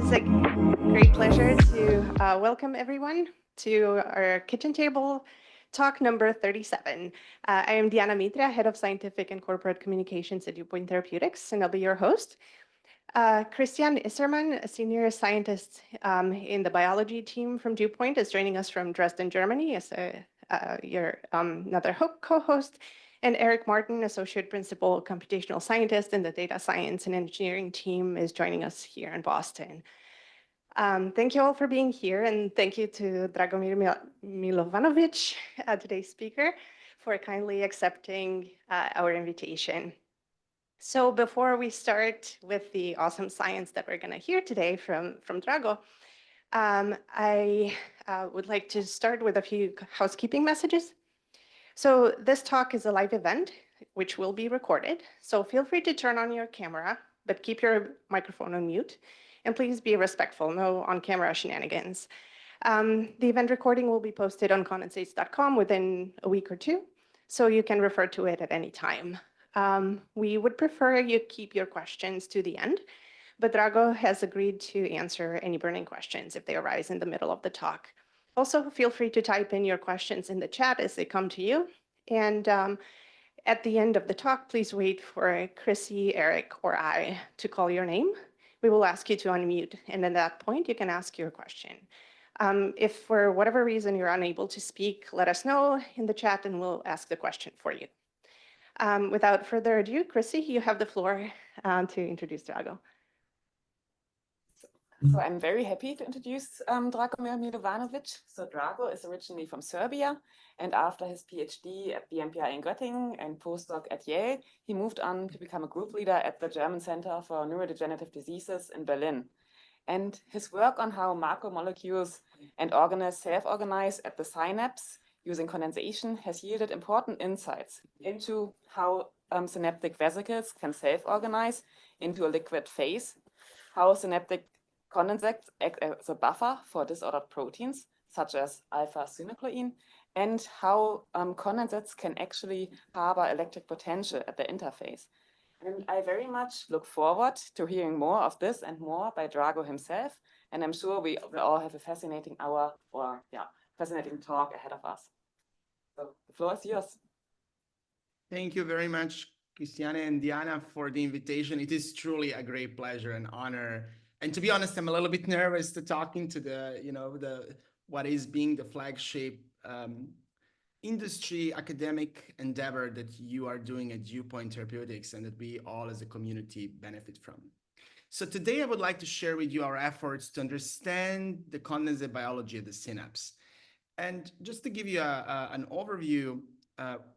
It's a great pleasure to welcome everyone to our kitchen table talk number 37. I am Diana Mitra, Head of Scientific and Corporate Communications at Dewpoint Therapeutics, and I'll be your host. Christian Issermann, a senior scientist in the biology team from Dewpoint, is joining us from Dresden, Germany as another co-host. And Eric Martin, Associate Principal Computational Scientist in the Data Science and Engineering team, is joining us here in Boston. Thank you all for being here, and thank you to Dragomir Milovanovic, today's speaker, for kindly accepting our invitation. So before we start with the awesome science that we're going to hear today from Drago, I would like to start with a few housekeeping messages. So this talk is a live event, which will be recorded. So feel free to turn on your camera, but keep your microphone on mute. And please be respectful, no on-camera shenanigans. The event recording will be posted on condensates.com within a week or two, so you can refer to it at any time. We would prefer you keep your questions to the end, but Drago has agreed to answer any burning questions if they arise in the middle of the talk. Also, feel free to type in your questions in the chat as they come to you. And at the end of the talk, please wait for Chrissy, Eric, or I to call your name. We will ask you to unmute, and at that point, you can ask your question. If for whatever reason you're unable to speak, let us know in the chat and we'll ask the question for you. Without further ado, Chrissy, you have the floor to introduce Drago. So I'm very happy to introduce Dragomir Milovanovic. So Drago is originally from Serbia, and after his PhD at the MPI in Göttingen and postdoc at Yale, he moved on to become a group leader at the German Center for Neurodegenerative Diseases in Berlin. And his work on how macromolecules and organelles self-organize at the synapse using condensation has yielded important insights into how synaptic vesicles can self-organize into a liquid phase, how synaptic condensates act as a buffer for disordered proteins, such as alpha-synuclein, and how condensates can actually harbor electric potential at the interface. And I very much look forward to hearing more of this and more by Drago himself. And I'm sure we all have a fascinating fascinating talk ahead of us. So the floor is yours. Thank you very much, Christiane and Diana, for the invitation. It is truly a great pleasure and honor. And to be honest, I'm a little bit nervous to talking to what is being the flagship industry academic endeavor that you are doing at Dewpoint Therapeutics and that we all as a community benefit from. So today I would like to share with you our efforts to understand the condensate biology of the synapse. And just to give you an overview,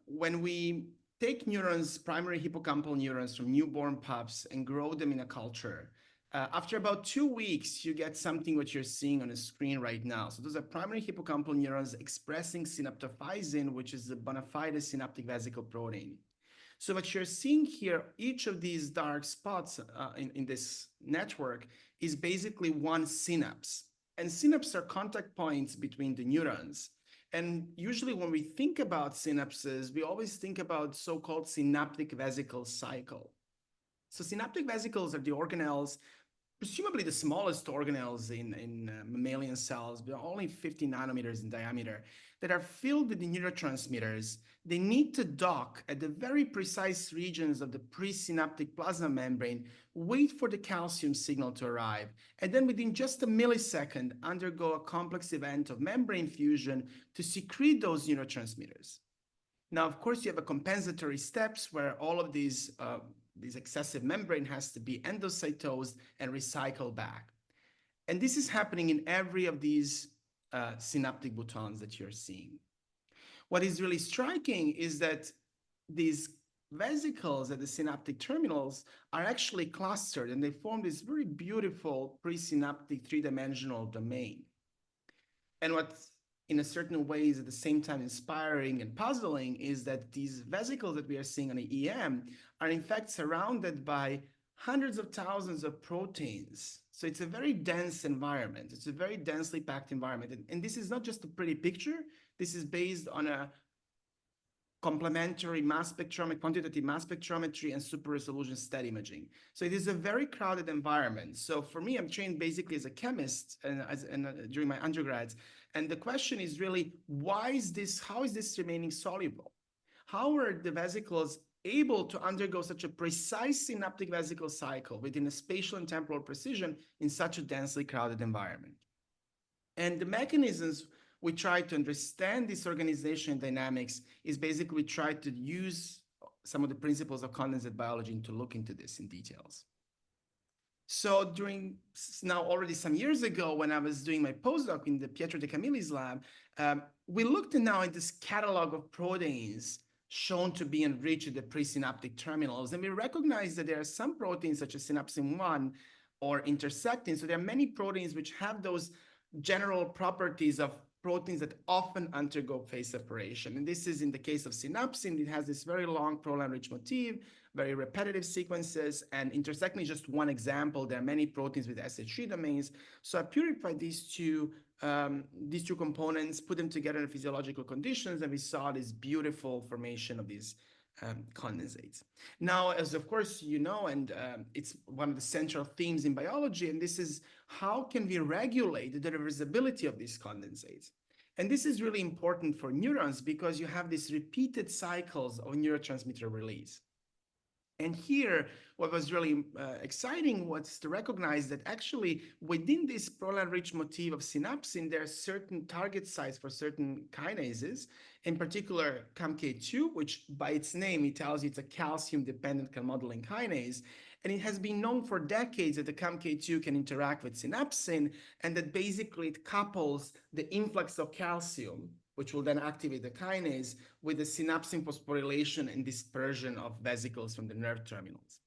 when we take neurons, primary hippocampal neurons from newborn pups and grow them in a culture, after about 2 weeks, you get something what you're seeing on the screen right now. So those are primary hippocampal neurons expressing synaptophysin, which is the bona fide synaptic vesicle protein. So what you're seeing here, each of these dark spots in this network is basically one synapse. And synapses are contact points between the neurons. And usually when we think about synapses, we always think about so-called synaptic vesicle cycle. So synaptic vesicles are the organelles, presumably the smallest organelles in mammalian cells, but only 50 nanometers in diameter, that are filled with the neurotransmitters. They need to dock at the very precise regions of the presynaptic plasma membrane, wait for the calcium signal to arrive, and then within just a millisecond, undergo a complex event of membrane fusion to secrete those neurotransmitters. Now, of course, you have a compensatory steps where all of these excessive membrane has to be endocytosed and recycled back. And this is happening in every of these synaptic boutons that you're seeing. What is really striking is that these vesicles at the synaptic terminals are actually clustered and they form this very beautiful presynaptic three-dimensional domain. And what's in a certain way is at the same time inspiring and puzzling is that these vesicles that we are seeing on the EM are in fact surrounded by hundreds of thousands of proteins. So it's a very dense environment. It's a very densely packed environment. And this is not just a pretty picture. This is based on a complementary mass spectrometry, quantitative mass spectrometry, and super resolution STED imaging. So it is a very crowded environment. So for me, I'm trained basically as a chemist and during my undergrads. And the question is really, how is this remaining soluble? How are the vesicles able to undergo such a precise synaptic vesicle cycle within a spatial and temporal precision in such a densely crowded environment? And the mechanisms we try to understand this organization dynamics is basically we try to use some of the principles of condensate biology to look into this in details. So now already some years ago, when I was doing my postdoc in the Pietro De Camilli's lab, we looked now at this catalog of proteins shown to be enriched at the presynaptic terminals. And we recognized that there are some proteins such as synapsin-1 or intersectin. So there are many proteins which have those general properties of proteins that often undergo phase separation. And this is in the case of synapsin. It has this very long proline rich motif, very repetitive sequences, and intersectin is just one example. There are many proteins with SH3 domains. So I purified these two components, put them together in physiological conditions, and we saw this beautiful formation of these condensates. Now, as of course you know, and it's one of the central themes in biology, and this is how can we regulate the reversibility of these condensates? And this is really important for neurons because you have these repeated cycles of neurotransmitter release. And here, what was really exciting was to recognize that actually within this proline-rich motif of synapsin, there are certain target sites for certain kinases, in particular CAMK2, which by its name, it tells you it's a calcium-dependent calmodyl kinase. And it has been known for decades that the CAMK2 can interact with synapsin, and that basically it couples the influx of calcium, which will then activate the kinase, with the synapsin phosphorylation and dispersion of vesicles from the nerve terminals.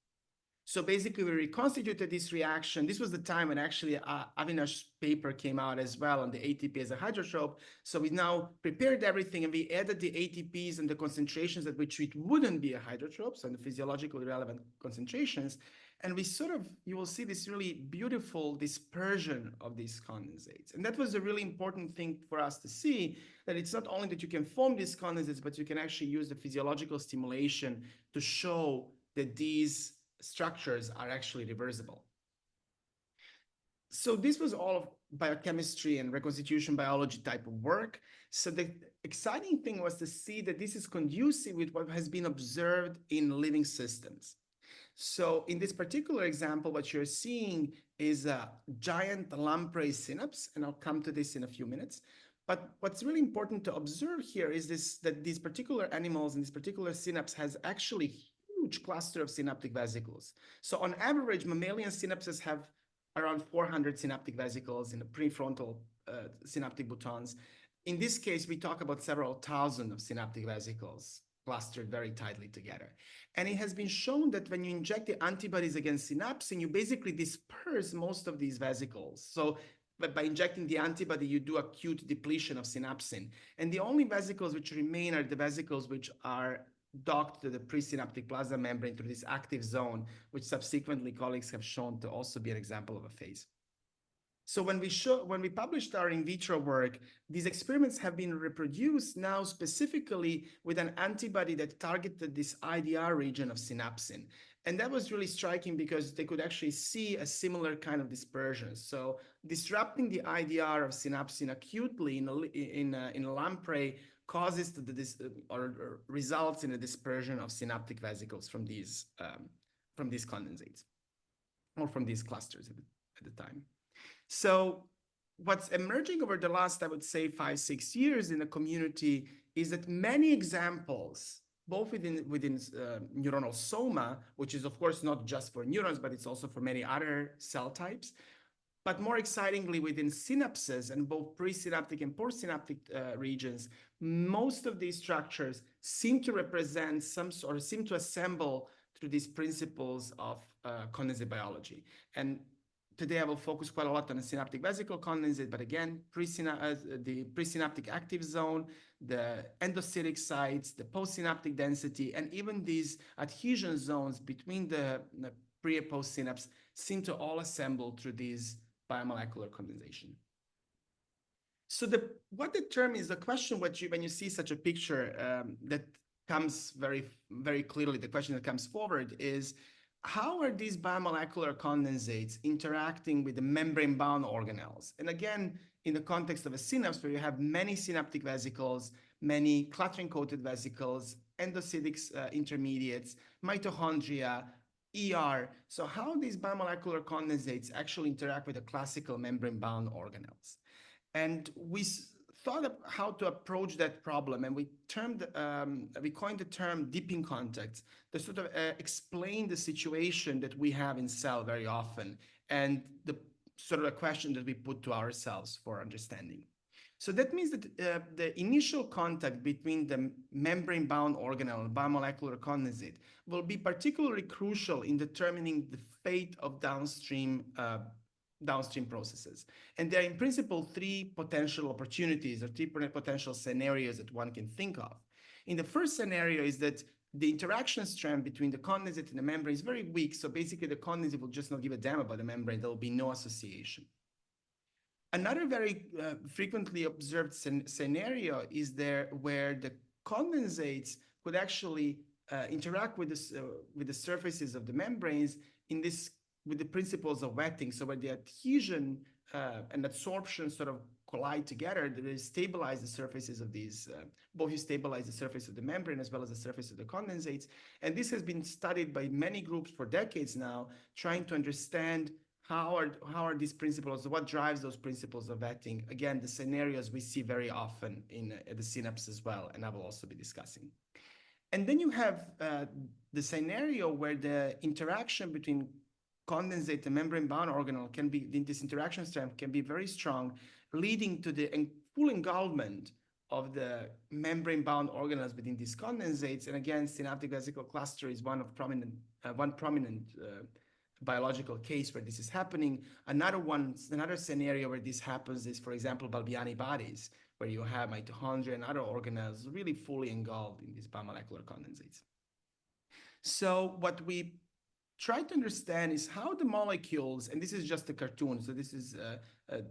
So basically, we reconstituted this reaction. This was the time when actually Avinash's paper came out as well on the ATP as a hydrotrope. So we now prepared everything and we added the ATPs and the concentrations at which it wouldn't be a hydrotrope, so the physiologically relevant concentrations. And we you will see this really beautiful dispersion of these condensates. And that was a really important thing for us to see, that it's not only that you can form these condensates, but you can actually use the physiological stimulation to show that these structures are actually reversible. So this was all of biochemistry and reconstitution biology type of work. So the exciting thing was to see that this is conducive with what has been observed in living systems. So in this particular example, what you're seeing is a giant lamprey synapse, and I'll come to this in a few minutes. But what's really important to observe here is that these particular animals and this particular synapse has actually huge cluster of synaptic vesicles. So on average, mammalian synapses have around 400 synaptic vesicles in the prefrontal synaptic boutons. In this case, we talk about several thousand of synaptic vesicles clustered very tightly together. And it has been shown that when you inject the antibodies against synapsin, you basically disperse most of these vesicles. So but by injecting the antibody, you do acute depletion of synapsin. And the only vesicles which remain are the vesicles which are docked to the presynaptic plasma membrane through this active zone, which subsequently colleagues have shown to also be an example of a phase. So when we published our in vitro work, these experiments have been reproduced now specifically with an antibody that targeted this IDR region of synapsin. And that was really striking because they could actually see a similar kind of dispersion. So disrupting the IDR of synapsin acutely in a lamprey causes or results in a dispersion of synaptic vesicles from these condensates or from these clusters at the time. So what's emerging over the last, I would say, 5-6 years in the community is that many examples, both within neuronal soma, which is of course not just for neurons, but it's also for many other cell types, but more excitingly within synapses and both presynaptic and postsynaptic regions, most of these structures seem to represent seem to assemble through these principles of condensate biology. And today, I will focus quite a lot on the synaptic vesicle condensate, but again, the presynaptic active zone, the endocytic sites, the postsynaptic density, and even these adhesion zones between the pre and post synapse seem to all assemble through these biomolecular condensation. So what determines the question when you see such a picture that comes very clearly, the question that comes forward is, how are these biomolecular condensates interacting with the membrane-bound organelles? And again, in the context of a synapse where you have many synaptic vesicles, many cluttering-coated vesicles, endocytic intermediates, mitochondria, ER. So how these biomolecular condensates actually interact with the classical membrane-bound organelles? And we thought of how to approach that problem, and we coined the term deeping contacts to sort of explain the situation that we have in cell very often, and the sort of a question that we put to ourselves for understanding. So that means that the initial contact between the membrane-bound organelle and biomolecular condensate will be particularly crucial in determining the fate of downstream processes. And there are in principle three potential opportunities or three potential scenarios that one can think of. In the first scenario is that the interaction strength between the condensate and the membrane is very weak. So basically the condensate will just not give a damn about the membrane. There will be no association. Another very frequently observed scenario is there where the condensates could actually interact with the surfaces of the membranes with the principles of wetting. So where the adhesion and absorption sort of collide together, they stabilize the surfaces of these, both you stabilize the surface of the membrane as well as the surface of the condensates. And this has been studied by many groups for decades now, trying to understand how are these principles, what drives those principles of wetting? Again, the scenarios we see very often in the synapse as well, and I will also be discussing. And then you have the scenario where the interaction between condensate and membrane-bound organelle can be, this interaction strength can be very strong, leading to the full engulfment of the membrane-bound organelles within these condensates. And again, synaptic vesicle cluster is one prominent biological case where this is happening. Another scenario where this happens is, for example, Balbiani bodies, where you have mitochondria and other organelles really fully engulfed in these biomolecular condensates. So what we try to understand is how the molecules, and this is just a cartoon, so this is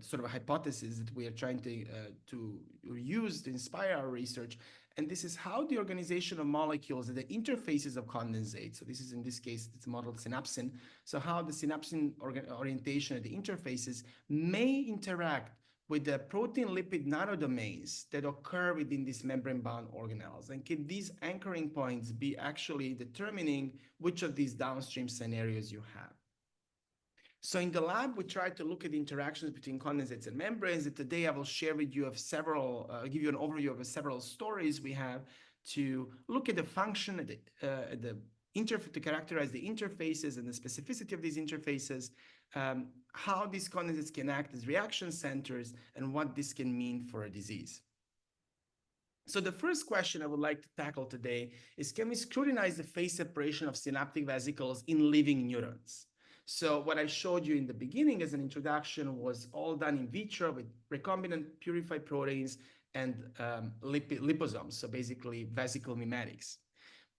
sort of a hypothesis that we are trying to use to inspire our research, and this is how the organization of molecules at the interfaces of condensate, so this is in this case, it's modeled synapsin, so how the synapsin orientation at the interfaces may interact with the protein-lipid nanodomains that occur within these membrane-bound organelles. And can these anchoring points be actually determining which of these downstream scenarios you have? So in the lab, we try to look at the interactions between condensates and membranes. And today, I will share with you give you an overview of several stories we have to look at the function, to characterize the interfaces and the specificity of these interfaces, how these condensates can act as reaction centers, and what this can mean for a disease. So the first question I would like to tackle today is, can we scrutinize the phase separation of synaptic vesicles in living neurons? So what I showed you in the beginning as an introduction was all done in vitro with recombinant purified proteins and liposomes, so basically vesicle mimetics.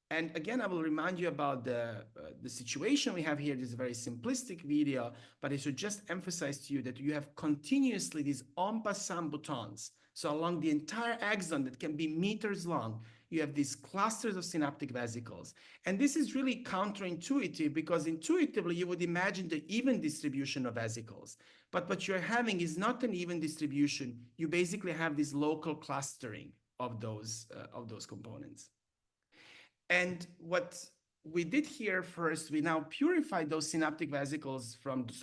And again, I will remind you about the situation we have here. This is a very simplistic video, but I should just emphasize to you that you have continuously these en passant boutons. So along the entire axon that can be meters long, you have these clusters of synaptic vesicles. And this is really counterintuitive because intuitively you would imagine the even distribution of vesicles. But what you're having is not an even distribution. You basically have this local clustering of those components. And what we did here first, we now purified those synaptic vesicles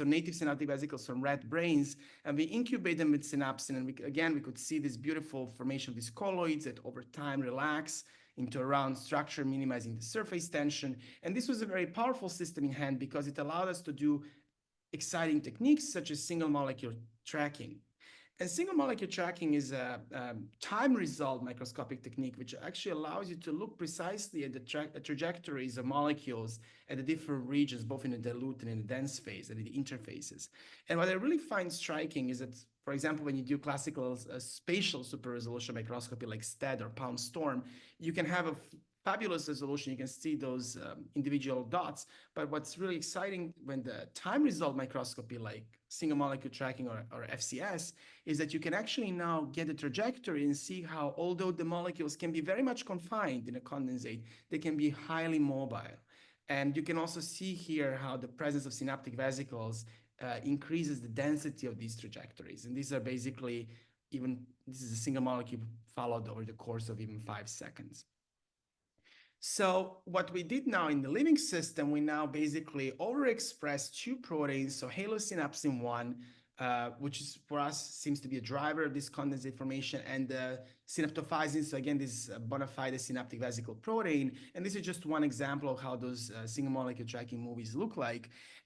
native synaptic vesicles from rat brains, and we incubate them with synapsin. And we could see this beautiful formation of these colloids that over time relax into a round structure, minimizing the surface tension. And this was a very powerful system in hand because it allowed us to do exciting techniques such as single molecule tracking. And single molecule tracking is a time result microscopic technique, which actually allows you to look precisely at the trajectories of molecules at the different regions, both in the dilute and in the dense phase, and in the interfaces. And what I really find striking is that, for example, when you do classical spatial super resolution microscopy like STED or Palm Storm, you can have a fabulous resolution. You can see those individual dots. But what's really exciting when the time result microscopy, like single molecule tracking or FCS, is that you can actually now get a trajectory and see how, although the molecules can be very much confined in a condensate, they can be highly mobile. And you can also see here how the presence of synaptic vesicles increases the density of these trajectories. And these are basically this is a single molecule followed over the course of even 5 seconds. So what we did now in the living system, we now basically overexpress 2 proteins, so halosynapsin 1, which is for us seems to be a driver of this condensate formation, and synaptophysin. So again, this bona fide synaptic vesicle protein. And this is just one example of how those single molecule tracking movies look like.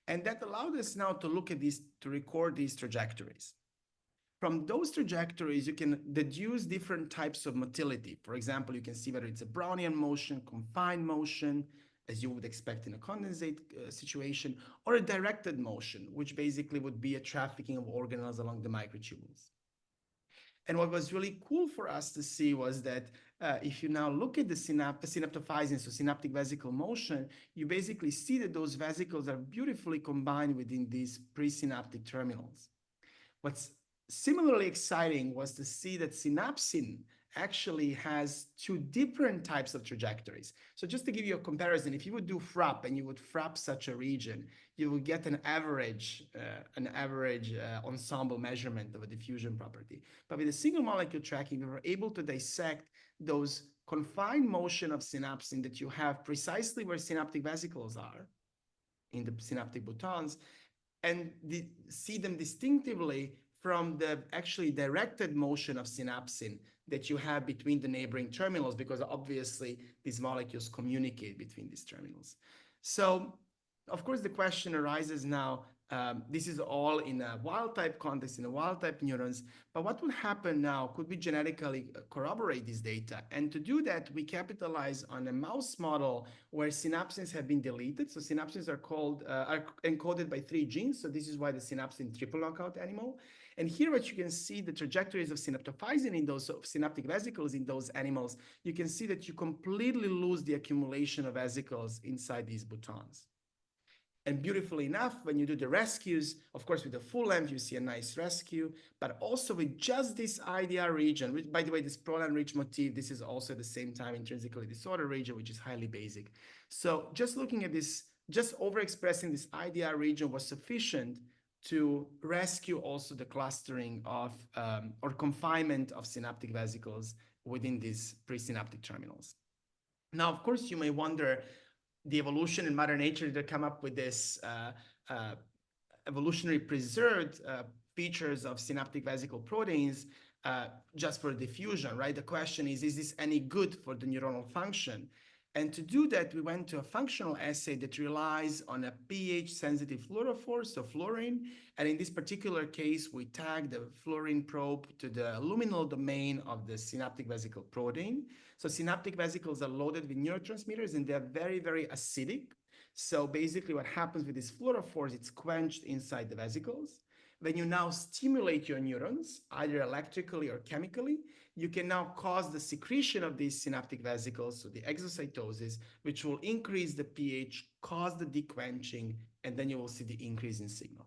And that allowed us now to look at these, to record these trajectories. From those trajectories, you can deduce different types of motility. For example, you can see whether it's a Brownian motion, confined motion, as you would expect in a condensate situation, or a directed motion, which basically would be a trafficking of organelles along the microtubules. And what was really cool for us to see was that if you now look at the synaptophysin, so synaptic vesicle motion, you basically see that those vesicles are beautifully combined within these presynaptic terminals. What's similarly exciting was to see that synapsin actually has 2 different types of trajectories. So just to give you a comparison, if you would do FRAP and you would FRAP such a region, you would get an average ensemble measurement of a diffusion property. But with a single molecule tracking, we were able to dissect those confined motion of synapsin that you have precisely where synaptic vesicles are in the synaptic boutons, and see them distinctively from the actually directed motion of synapsin that you have between the neighboring terminals, because obviously these molecules communicate between these terminals. So, of course, the question arises now, this is all in a wild type context, in a wild type neurons, but what would happen now? Could we genetically corroborate this data? And to do that, we capitalize on a mouse model where synapsins have been deleted. So synapsins are encoded by 3 genes. So this is why the synapsin triple knockout animal. And here what you can see, the trajectories of synaptophysin in those synaptic vesicles in those animals, you can see that you completely lose the accumulation of vesicles inside these boutons. And beautifully enough, when you do the rescues, of course, with the full length, you see a nice rescue, but also with just this IDR region, which, by the way, this proline-rich motif, this is also at the same time intrinsically disordered region, which is highly basic. So just looking at this, just overexpressing this IDR region was sufficient to rescue also the clustering of or confinement of synaptic vesicles within these presynaptic terminals. Now, of course, you may wonder, the evolution in Mother Nature to come up with this evolutionary preserved features of synaptic vesicle proteins just for diffusion, right? The question is this any good for the neuronal function? And to do that, we went to a functional assay that relies on a pH-sensitive fluorophore, so fluorine. And in this particular case, we tagged the fluorine probe to the luminal domain of the synaptic vesicle protein. So synaptic vesicles are loaded with neurotransmitters, and they're very, very acidic. So basically what happens with these fluorophores, it's quenched inside the vesicles. When you now stimulate your neurons, either electrically or chemically, you can now cause the secretion of these synaptic vesicles, so the exocytosis, which will increase the pH, cause the dequenching, and then you will see the increase in signal.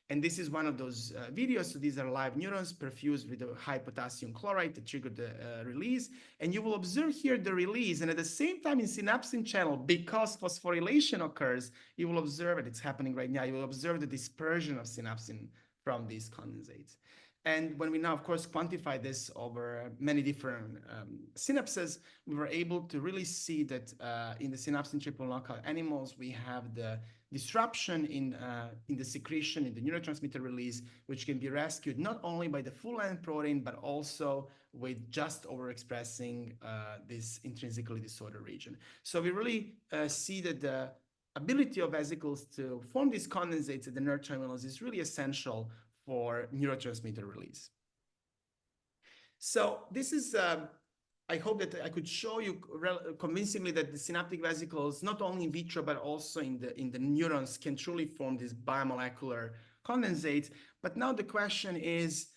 And this is one of those videos. So these are live neurons perfused with a high potassium chloride to trigger the release. And you will observe here the release. And at the same time in synapsin channel, because phosphorylation occurs, you will observe it. It's happening right now. You will observe the dispersion of synapsin from these condensates. And when we now, of course, quantify this over many different synapses, we were able to really see that in the synapsin triple knockout animals, we have the disruption in the secretion, in the neurotransmitter release, which can be rescued not only by the full-length protein, but also with just overexpressing this intrinsically disordered region. So we really see that the ability of vesicles to form these condensates at the nerve terminals is really essential for neurotransmitter release. So this is, I hope that I could show you convincingly that the synaptic vesicles, not only in vitro, but also in the neurons, can truly form these biomolecular condensates. But now the question is,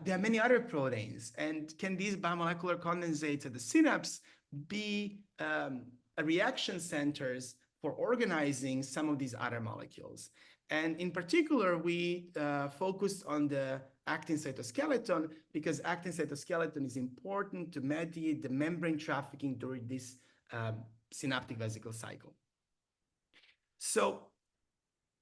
there are many other proteins, and can these biomolecular condensates at the synapse be reaction centers for organizing some of these other molecules. And in particular, we focused on the actin cytoskeleton because actin cytoskeleton is important to mediate the membrane trafficking during this synaptic vesicle cycle. So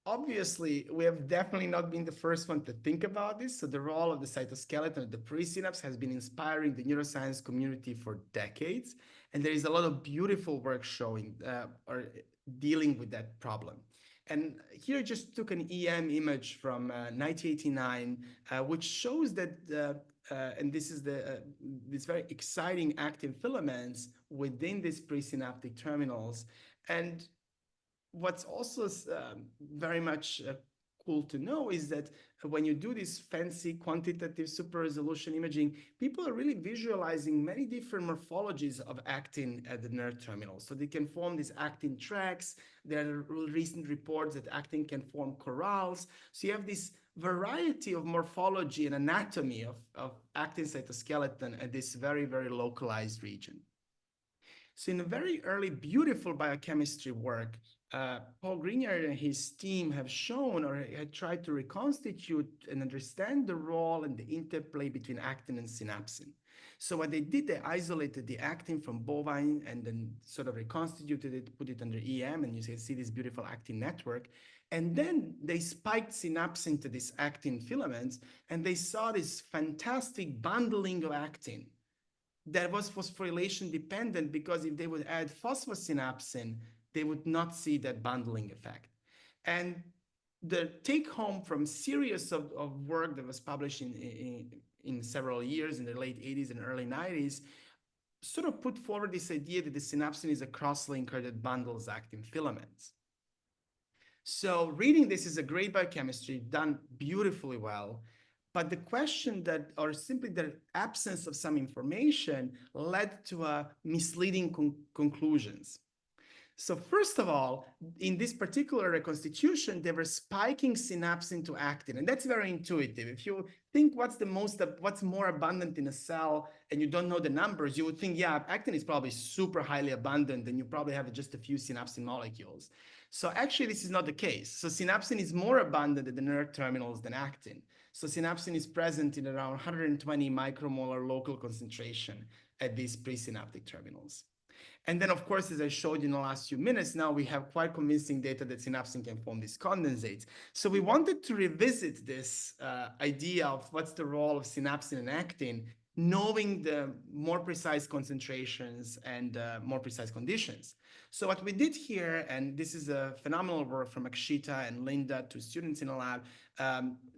obviously, we have definitely not been the first one to think about this. So the role of the cytoskeleton at the presynapse has been inspiring the neuroscience community for decades. And there is a lot of beautiful work showing or dealing with that problem. And here I just took an EM image from 1989, which shows that, and this is this very exciting actin filaments within these presynaptic terminals. And what's also very much cool to know is that when you do this fancy quantitative super resolution imaging, people are really visualizing many different morphologies of actin at the nerve terminal. So they can form these actin tracks. There are recent reports that actin can form corrals. So you have this variety of morphology and anatomy of actin cytoskeleton at this very, very localized region. So in a very early, beautiful biochemistry work, Paul Grignard and his team have shown or had tried to reconstitute and understand the role and the interplay between actin and synapsin. So what they did, they isolated the actin from bovine and then sort of reconstituted it, put it under EM, and you can see this beautiful actin network. And then they spiked synapsin to these actin filaments, and they saw this fantastic bundling of actin that was phosphorylation dependent, because if they would add phosphosynapsin, they would not see that bundling effect. And the take home from series of work that was published in several years in the late 80s and early 90s sort of put forward this idea that the synapsin is a cross-linker that bundles actin filaments. So reading this is a great biochemistry done beautifully well. But the question that, or simply the absence of some information, led to misleading conclusions. So first of all, in this particular reconstitution, they were spiking synapsin to actin, and that's very intuitive. If you think what's more abundant in a cell, and you don't know the numbers, you would think, yeah, actin is probably super highly abundant, and you probably have just a few synapsin molecules. So actually, this is not the case. So synapsin is more abundant at the nerve terminals than actin. So synapsin is present in around 120 micromolar local concentration at these presynaptic terminals. And then, of course, as I showed you in the last few minutes, now we have quite convincing data that synapsin can form these condensates. So we wanted to revisit this idea of what's the role of synapsin and actin, knowing the more precise concentrations and more precise conditions. So what we did here, and this is a phenomenal work from Akshita and Linda, two students in the lab,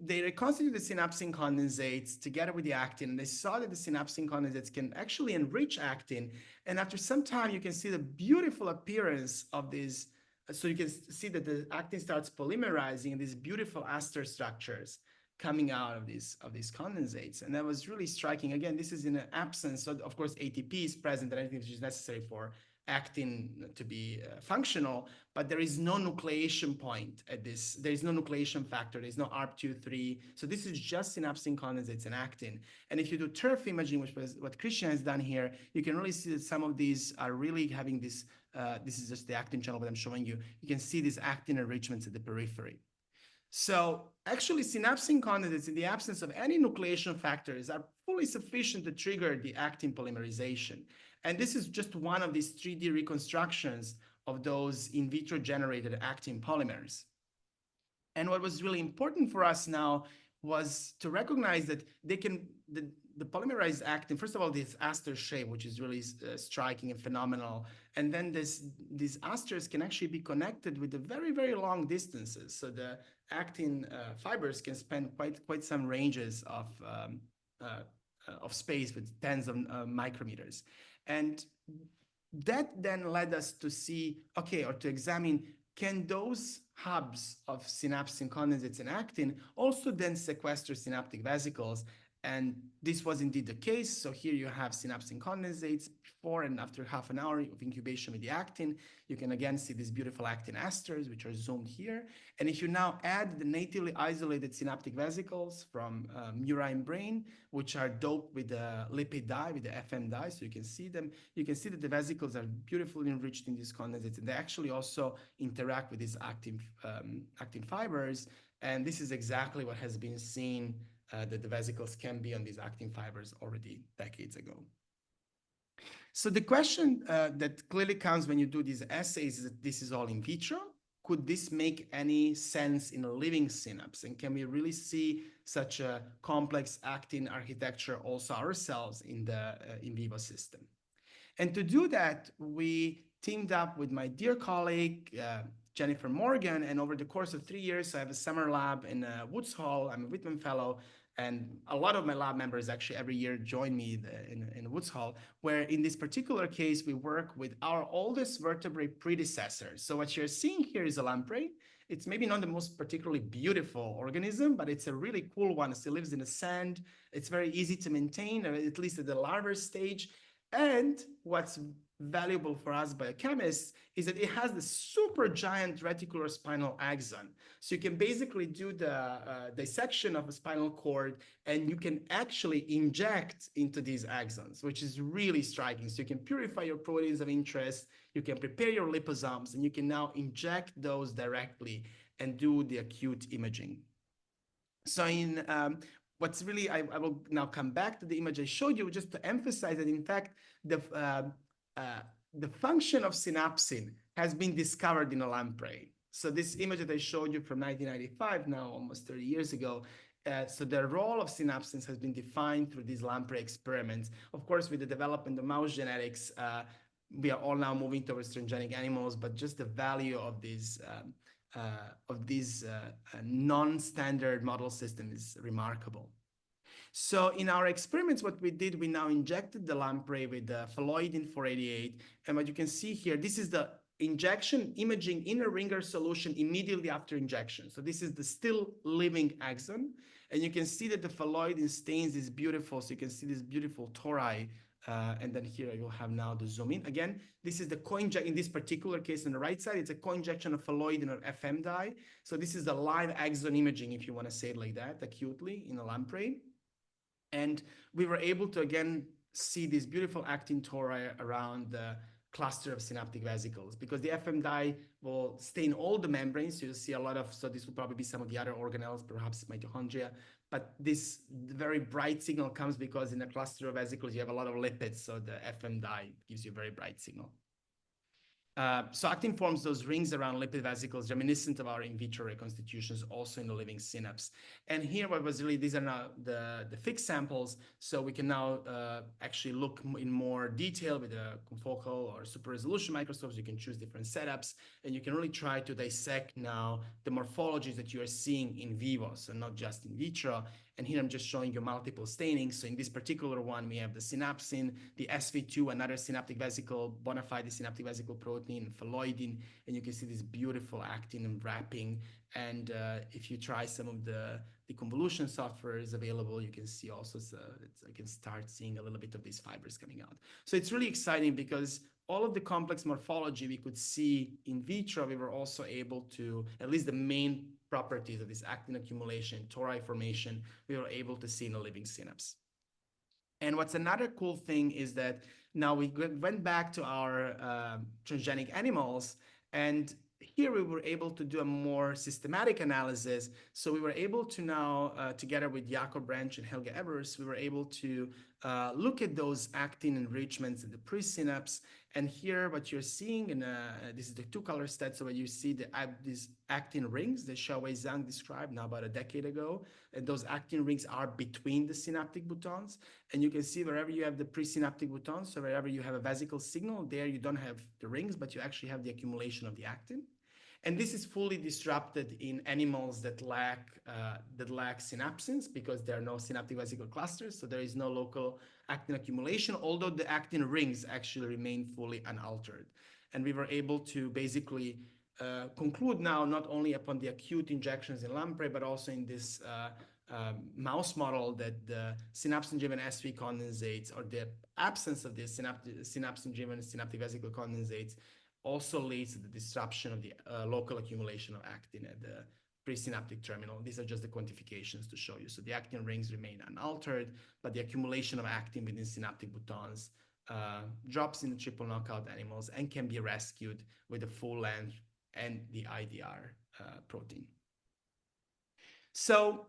they reconstituted the synapsin condensates together with the actin, and they saw that the synapsin condensates can actually enrich actin. And after some time, you can see the beautiful appearance of these. So you can see that the actin starts polymerizing in these beautiful aster structures coming out of these condensates. And that was really striking. Again, this is in an absence. So of course, ATP is present and anything which is necessary for actin to be functional, but there is no nucleation point at this. There is no nucleation factor. There's no ARP23. So this is just synapsin condensates and actin. And if you do turf imaging, which was what Christian has done here, you can really see that some of these are really having this. This is just the actin channel that I'm showing you. You can see these actin enrichments at the periphery. So actually, synapsin condensates in the absence of any nucleation factors are fully sufficient to trigger the actin polymerization. And this is just one of these 3D reconstructions of those in vitro generated actin polymers. And what was really important for us now was to recognize that they can, the polymerized actin, first of all, this aster shape, which is really striking and phenomenal. And then these asters can actually be connected with the very, very long distances. So the actin fibers can span quite some ranges of space with tens of micrometers. And that then led us to see, okay, or to examine, can those hubs of synapsin condensates and actin also then sequester synaptic vesicles And this was indeed the case. So here you have synapsin condensates before and after half an hour of incubation with the actin. You can again see these beautiful actin esters, which are zoomed here. And if you now add the natively isolated synaptic vesicles from murine brain, which are doped with the lipid dye, with the FM dye, so you can see them, you can see that the vesicles are beautifully enriched in these condensates. And they actually also interact with these actin fibers. And this is exactly what has been seen that the vesicles can be on these actin fibers already decades ago. So the question that clearly comes when you do these assays is that this is all in vitro. Could this make any sense in a living synapse? And can we really see such a complex actin architecture also ourselves in the in vivo system? And to do that, we teamed up with my dear colleague, Jennifer Morgan, and over the course of 3 years, I have a summer lab in Woods Hole. I'm a Whitman Fellow, and a lot of my lab members actually every year join me in Woods Hole, where in this particular case, we work with our oldest vertebrate predecessors. So what you're seeing here is a lamprey. It's maybe not the most particularly beautiful organism, but it's a really cool one. It still lives in the sand. It's very easy to maintain, at least at the larval stage. And what's valuable for us biochemists is that it has the super giant reticular spinal axon. So you can basically do the dissection of a spinal cord and you can actually inject into these axons, which is really striking. So you can purify your proteins of interest, you can prepare your liposomes, and you can now inject those directly and do the acute imaging. So in what's really, I will now come back to the image I showed you just to emphasize that in fact, the function of synapsin has been discovered in a lamprey. So this image that I showed you from 1995, now almost 30 years ago, so the role of synapsins has been defined through these lamprey experiments. Of course, with the development of mouse genetics, we are all now moving towards transgenic animals, but just the value of these non-standard model system is remarkable. So in our experiments, what we did, we now injected the lamprey with the phalloidin 488. And what you can see here, this is the injection imaging in a ringer solution immediately after injection. So this is the still living axon. And you can see that the phalloidin stains is beautiful. So you can see this beautiful tori. And then here I will have now the zoom in. Again, this is the co-inject, in this particular case on the right side, it's a co-injection of phalloidin or FM dye. So this is the live axon imaging, if you want to say it like that, acutely in a lamprey. And we were able to, again, see this beautiful actin tori around the cluster of synaptic vesicles because the FM dye will stain all the membranes. So you'll see a lot of, so this will probably be some of the other organelles, perhaps mitochondria. But this very bright signal comes because in a cluster of vesicles, you have a lot of lipids. So the FM dye gives you a very bright signal. So actin forms those rings around lipid vesicles reminiscent of our in vitro reconstitutions also in the living synapse. And here what was really, these are now the fixed samples. So we can now actually look in more detail with a confocal or super resolution microscopes. You can choose different setups and you can really try to dissect now the morphologies that you are seeing in vivo, so not just in vitro. And here I'm just showing you multiple stainings. So in this particular one, we have the synapsin, the SV2, another synaptic vesicle, bona fide synaptic vesicle protein, phalloidin, and you can see this beautiful actin and wrapping. And if you try some of the convolution software is available, you can see also, I can start seeing a little bit of these fibers coming out. So it's really exciting because all of the complex morphology we could see in vitro, we were also able to, at least the main properties of this actin accumulation, tori formation, we were able to see in a living synapse. And what's another cool thing is that now we went back to our transgenic animals, and here we were able to do a more systematic analysis. So we were able to now, together with Jakob Branch and Helge Evers, we were able to look at those actin enrichments in the presynapse. And here what you're seeing, and this is the two-color stat, so when you see these actin rings that Xiaowei Zhang described now about a decade ago, and those actin rings are between the synaptic boutons. And you can see wherever you have the presynaptic boutons, so wherever you have a vesicle signal, there you don't have the rings, but you actually have the accumulation of the actin. And this is fully disrupted in animals that lack synapsins because there are no synaptic vesicle clusters. So there is no local actin accumulation, although the actin rings actually remain fully unaltered. And we were able to basically conclude now not only upon the acute injections in lamprey, but also in this mouse model that the synapsin-driven SV condensates or the absence of the synapsin-driven synaptic vesicle condensates also leads to the disruption of the local accumulation of actin at the presynaptic terminal. These are just the quantifications to show you. So the actin rings remain unaltered, but the accumulation of actin within synaptic boutons drops in the triple knockout animals and can be rescued with the full length and the IDR protein. So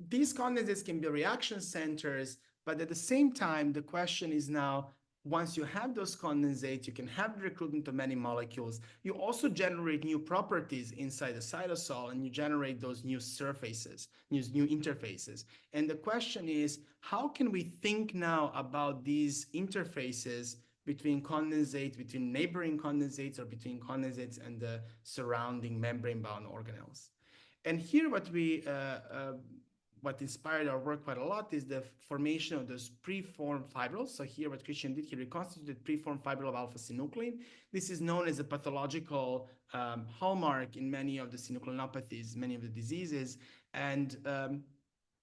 these condensates can be reaction centers, but at the same time, the question is now, once you have those condensates, you can have the recruitment of many molecules. You also generate new properties inside the cytosol, and you generate those new surfaces, new interfaces. And the question is, how can we think now about these interfaces between condensates, between neighboring condensates, or between condensates and the surrounding membrane-bound organelles? And here, what inspired our work quite a lot is the formation of those preformed fibrils. So here what Christian did, he reconstituted preformed fibril of alpha-synuclein. This is known as a pathological hallmark in many of the synucleinopathies, many of the diseases, and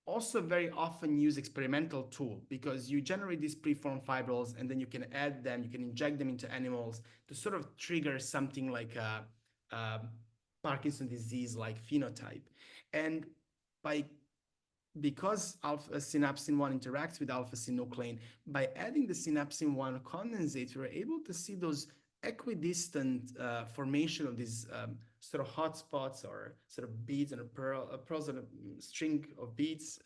also very often use experimental tool, because you generate these preformed fibrils and then you can add them, you can inject them into animals to sort of trigger something like a Parkinson's disease-like phenotype. And because synapsin-1 interacts with alpha-synuclein, by adding the synapsin-1 condensates, we were able to see those equidistant formation of these sort of hotspots or sort of beads and pearls and a string of beads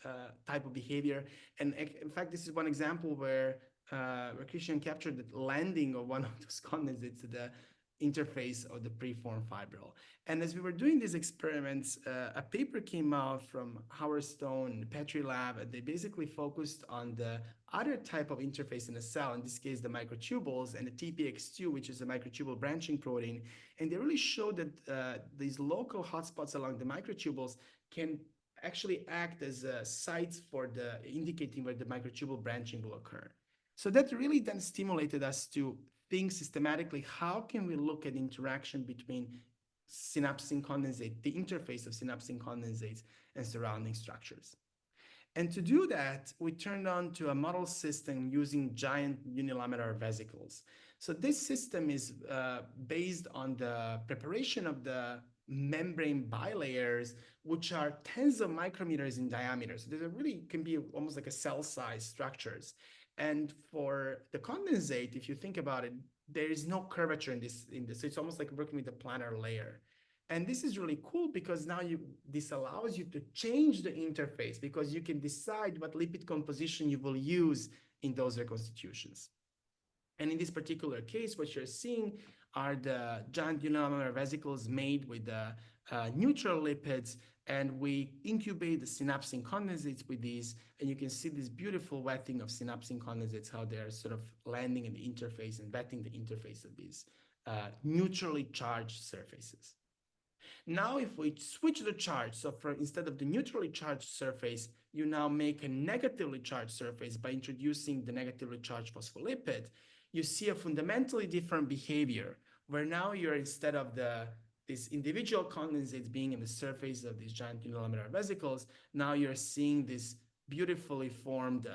type of behavior. And in fact, this is one example where Christian captured the landing of one of those condensates to the interface of the preformed fibril. And as we were doing these experiments, a paper came out from Howard Stone and the Petri lab, and they basically focused on the other type of interface in a cell, in this case, the microtubules and the TPX2, which is a microtubule branching protein. And they really showed that these local hotspots along the microtubules can actually act as sites for indicating where the microtubule branching will occur. So that really then stimulated us to think systematically, how can we look at interaction between synapsin condensate, the interface of synapsin condensates and surrounding structures. And to do that, we turned on to a model system using giant unilaminar vesicles. So this system is based on the preparation of the membrane bilayers, which are tens of micrometers in diameter. So they really can be almost like a cell-size structures. And for the condensate, if you think about it, there is no curvature in this. So it's almost like working with a planar layer. And this is really cool because now this allows you to change the interface, because you can decide what lipid composition you will use in those reconstitutions. And in this particular case, what you're seeing are the giant unilaminar vesicles made with the neutral lipids, and we incubate the synapsin condensates with these, and you can see this beautiful wetting of synapsin condensates, how they're sort of landing in the interface and wetting the interface of these neutrally charged surfaces. Now, if we switch the charge, so instead of the neutrally charged surface, you now make a negatively charged surface by introducing the negatively charged phospholipid, you see a fundamentally different behavior, where now you're, instead of these individual condensates being in the surface of these giant unilaminar vesicles, now you're seeing this beautifully formed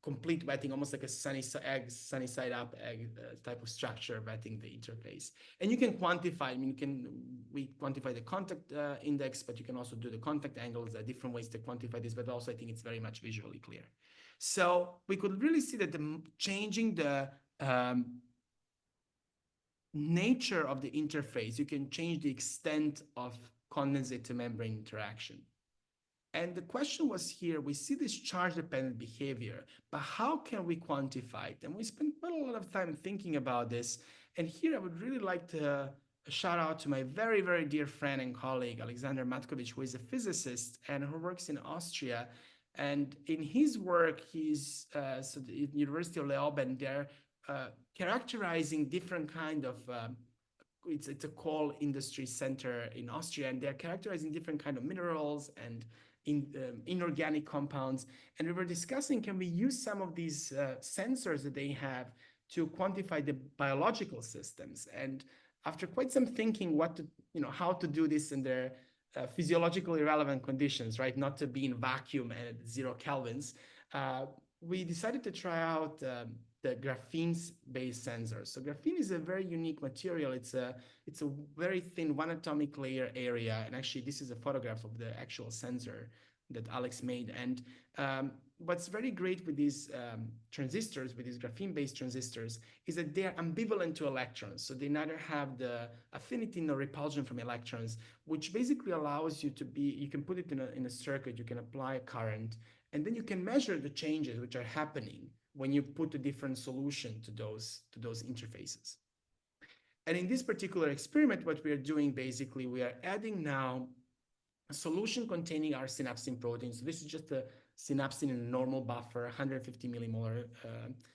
complete wetting, almost like a sunny side up egg type of structure wetting the interface. And you can quantify, we quantify the contact index, but you can also do the contact angles. There are different ways to quantify this, but also I think it's very much visually clear. So we could really see that changing the nature of the interface, you can change the extent of condensate to membrane interaction. And the question was here, we see this charge-dependent behavior, but how can we quantify it? And we spent quite a lot of time thinking about this. And here I would really like to shout out to my very, very dear friend and colleague, Alexander Matkovic, who is a physicist and who works in Austria. And in his work, he's at the University of Leoben, they're characterizing different kind of it's a coal industry center in Austria, and they're characterizing different kind of minerals and inorganic compounds. And we were discussing, can we use some of these sensors that they have to quantify the biological systems? And after quite some thinking how to do this, and their physiologically relevant conditions, right? Not to be in vacuum and at 0 kelvins. We decided to try out the graphene-based sensor. So graphene is a very unique material. It's a very thin 1 atomic layer area. And actually, this is a photograph of the actual sensor that Alex made. And what's very great with these transistors, with these graphene-based transistors, is that they're ambivalent to electrons. So they neither have the affinity nor repulsion from electrons, which basically allows you to you can put it in a circuit, you can apply a current, and then you can measure the changes which are happening when you put a different solution to those interfaces. And in this particular experiment, what we are doing, basically, we are adding now a solution containing our synapsin protein. So this is just a synapsin in a normal buffer, 150 millimolar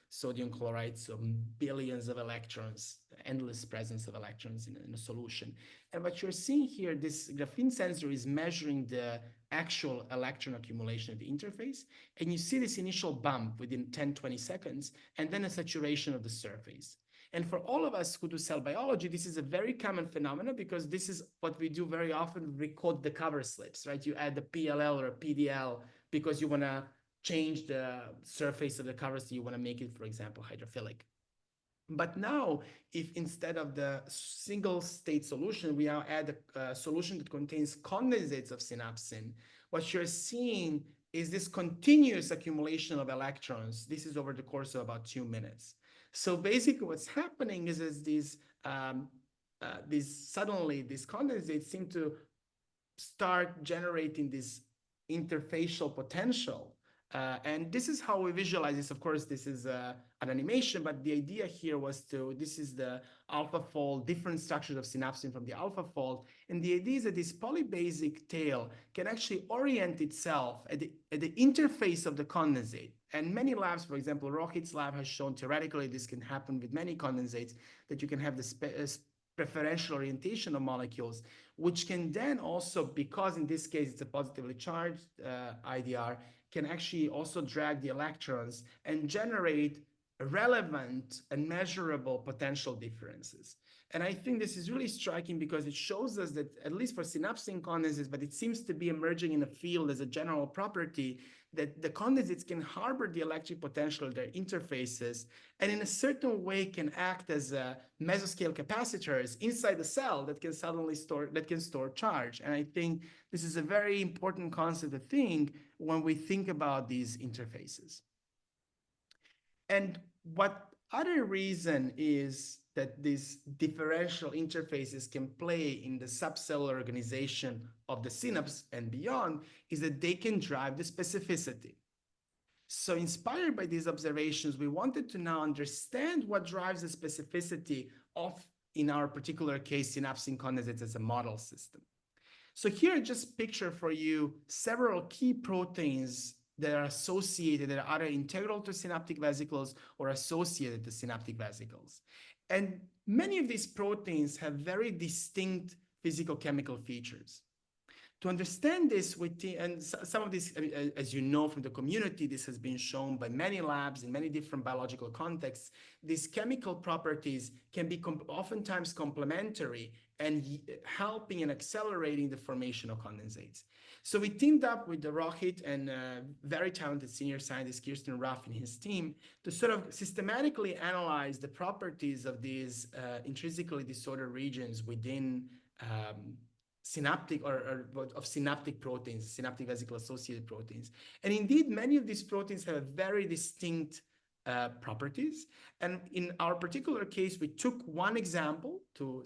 sodium chloride, so billions of electrons, endless presence of electrons in a solution. And what you're seeing here, this graphene sensor is measuring the actual electron accumulation at the interface. And you see this initial bump within 10, 20 seconds, and then a saturation of the surface. And for all of us who do cell biology, this is a very common phenomenon because this is what we do very often. We recode the cover slips, right? You add the PLL or a PDL because you want to change the surface of the cover, so you want to make it, for example, hydrophilic. But now, if instead of the single state solution, we now add a solution that contains condensates of synapsin, what you're seeing is this continuous accumulation of electrons. This is over the course of about 2 minutes. So basically what's happening is these condensates seem to start generating this interfacial potential. And this is how we visualize this. Of course, this is an animation, but the idea here was this is the alpha fold, different structures of synapsin from the alpha fold. And the idea is that this polybasic tail can actually orient itself at the interface of the condensate. And many labs, for example, Rohit's lab has shown theoretically this can happen with many condensates, that you can have this preferential orientation of molecules, which can then also, because in this case it's a positively charged IDR, can actually also drag the electrons and generate relevant and measurable potential differences. And I think this is really striking because it shows us that, at least for synapsin condensates, but it seems to be emerging in the field as a general property, that the condensates can harbor the electric potential of their interfaces, and in a certain way can act as mesoscale capacitors inside the cell that can store charge. And I think this is a very important concept to think when we think about these interfaces. And what other reason is that these differential interfaces can play in the subcellular organization of the synapse and beyond is that they can drive the specificity. So inspired by these observations, we wanted to now understand what drives the specificity of, in our particular case, synapsin condensates as a model system. So here I just picture for you several key proteins that are associated, that are either integral to synaptic vesicles or associated to synaptic vesicles. And many of these proteins have very distinct physicochemical features. To understand this, and some of this, as you know from the community, this has been shown by many labs in many different biological contexts. These chemical properties can be oftentimes complementary and helping and accelerating the formation of condensates. So we teamed up with the Rohit and very talented senior scientist Kirsten Ruff and his team to sort of systematically analyze the properties of these intrinsically disordered regions within synaptic or of synaptic proteins, synaptic vesicle associated proteins. And indeed, many of these proteins have very distinct properties. And in our particular case, we took one example to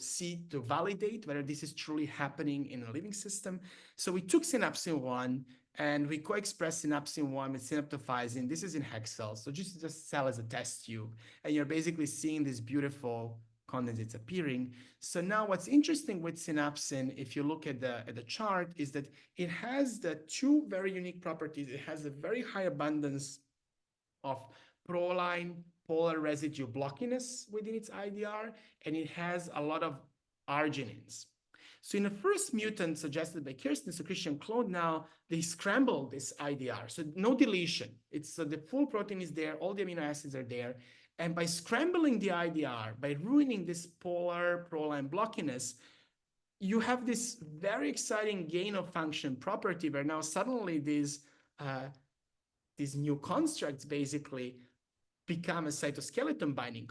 validate whether this is truly happening in a living system. So we took synapsin-1 and we co-expressed synapsin-1 with synaptophysin. This is in hex cells. So just cell as a test tube. And you're basically seeing this beautiful condensates appearing. So now what's interesting with synapsin, if you look at the chart, is that it has the two very unique properties. It has a very high abundance of proline polar residue blockiness within its IDR, and it has a lot of arginines. So in the first mutant suggested by Kirsten, so Christian Claude, now they scrambled this IDR. So no deletion. The full protein is there, all the amino acids are there. And by scrambling the IDR, by ruining this polar proline blockiness, you have this very exciting gain of function property where now suddenly these new constructs basically become a cytoskeleton binding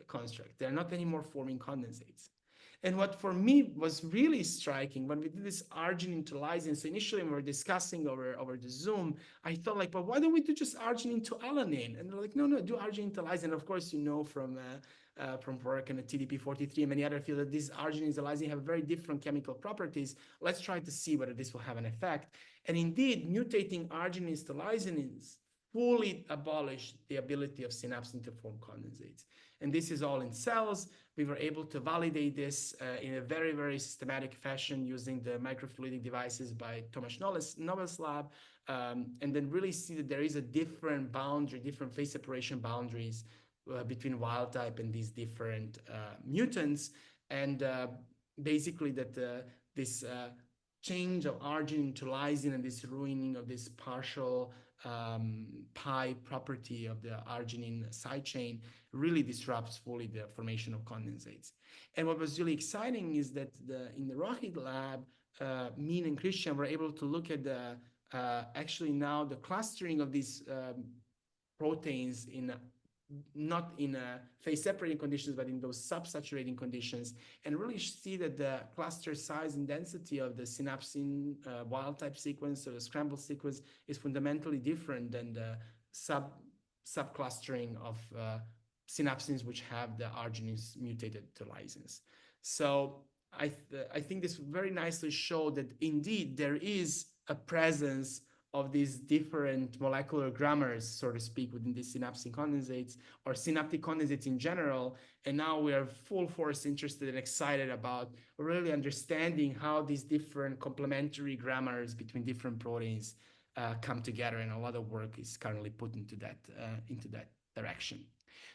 construct. They're not anymore forming condensates. And what for me was really striking when we did this arginine to lysine, so initially when we were discussing over the Zoom, I thought like, but why don't we do just arginine to alanine? And they're like, no, do arginine to lysine. Of course, you know from work in the TDP43 and many other fields that these arginines and lysine have very different chemical properties. Let's try to see whether this will have an effect. And indeed, mutating arginines to lysines fully abolished the ability of synapsin to form condensates. And this is all in cells. We were able to validate this in a very, very systematic fashion using the microfluidic devices by Tomasz Nowel's lab, and then really see that there is a different boundary, different phase separation boundaries between wild type and these different mutants. And basically that this change of arginine to lysine and this ruining of this partial pi property of the arginine side chain really disrupts fully the formation of condensates. And what was really exciting is that in the Rohit lab, me and Christian were able to look at the actually now the clustering of these proteins in not in phase separating conditions, but in those subsaturating conditions, and really see that the cluster size and density of the synapsin wild type sequence or the scrambled sequence is fundamentally different than the subclustering of synapsins which have the arginines mutated to lysines. So I think this very nicely showed that indeed there is a presence of these different molecular grammars, so to speak, within these synapsin condensates or synaptic condensates in general. And now we are full force interested and excited about really understanding how these different complementary grammars between different proteins come together. And a lot of work is currently put into that direction.